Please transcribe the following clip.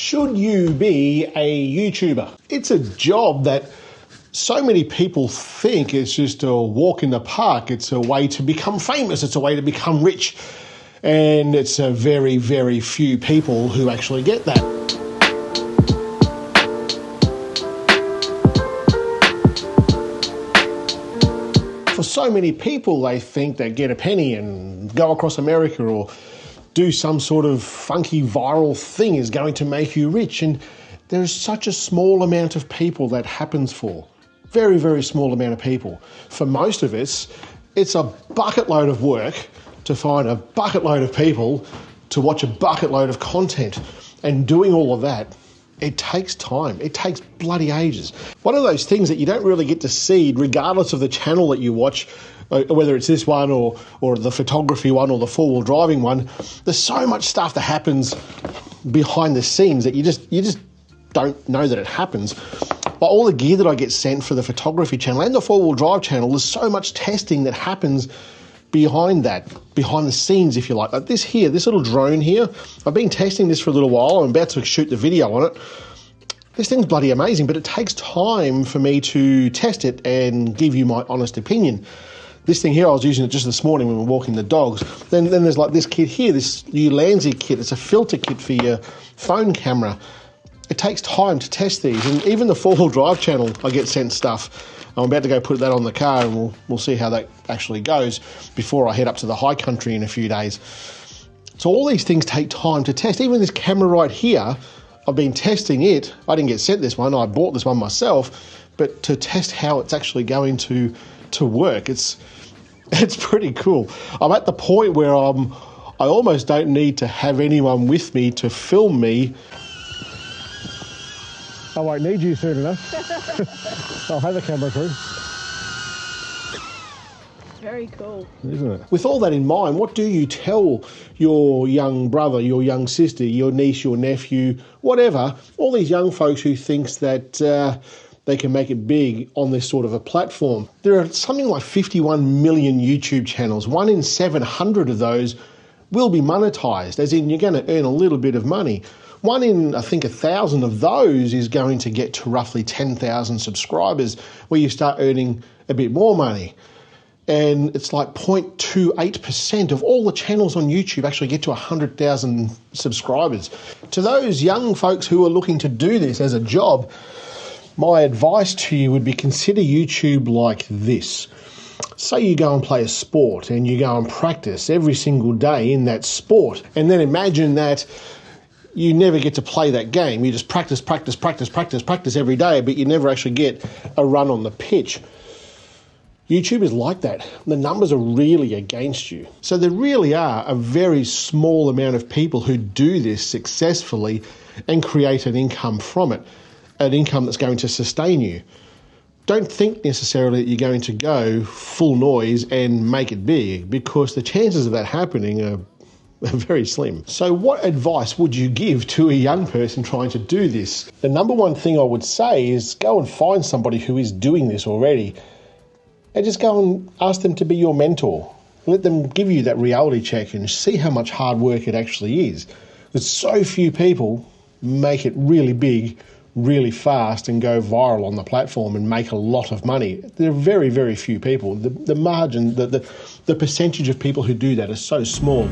Should you be a YouTuber? It's a job that so many people think it's just a walk in the park. It's a way to become famous. It's a way to become rich. And it's a very, very few people who actually get that. For so many people, they think they get a penny and go across America or do some sort of funky viral thing is going to make you rich. And there is such a small amount of people that happens for. Very, very small amount of people. For most of us, it's a bucket load of work to find a bucket load of people to watch a bucket load of content. And doing all of that, it takes time. It takes bloody ages. One of those things that you don't really get to see, regardless of the channel that you watch, whether it's this one or the photography one or the four-wheel driving one, there's so much stuff that happens behind the scenes that you just don't know that it happens. But all the gear that I get sent for the photography channel and the four-wheel drive channel, there's so much testing that happens behind the scenes, if you like. Like this little drone here, I've been testing this for a little while. I'm about to shoot the video on it. This thing's bloody amazing, but it takes time for me to test it and give you my honest opinion. This thing here, I was using it just this morning when we were walking the dogs. Then there's like this kit here, this Ulanzi kit. It's a filter kit for your phone camera. It takes time to test these. And even the four-wheel drive channel, I get sent stuff. I'm about to go put that on the car and we'll see how that actually goes before I head up to the high country in a few days. So all these things take time to test. Even this camera right here, I've been testing it. I didn't get sent this one. I bought this one myself. But to test how it's actually going to work, it's pretty cool. I'm at the point where I almost don't need to have anyone with me to film me. I won't need you soon enough. I'll have a camera crew. Very cool. Isn't it? With all that in mind, what do you tell your young brother, your young sister, your niece, your nephew, whatever, all these young folks who thinks that they can make it big on this sort of a platform? There are something like 51 million YouTube channels. 1 in 700 of those will be monetized, as in you're going to earn a little bit of money. 1 in, I think, 1,000 of those is going to get to roughly 10,000 subscribers, where you start earning a bit more money. And it's like 0.28% of all the channels on YouTube actually get to 100,000 subscribers. To those young folks who are looking to do this as a job, my advice to you would be consider YouTube like this. Say you go and play a sport and you go and practice every single day in that sport, and then imagine that you never get to play that game. You just practice every day, but you never actually get a run on the pitch. YouTube is like that. The numbers are really against you. So there really are a very small amount of people who do this successfully and create an income from it, an income that's going to sustain you. Don't think necessarily that you're going to go full noise and make it big, because the chances of that happening are very slim. So what advice would you give to a young person trying to do this? The number one thing I would say is go and find somebody who is doing this already and just go and ask them to be your mentor. Let them give you that reality check and see how much hard work it actually is. Because so few people make it really big, really fast and go viral on the platform and make a lot of money. There are very, very few people. The margin, the percentage of people who do that is so small.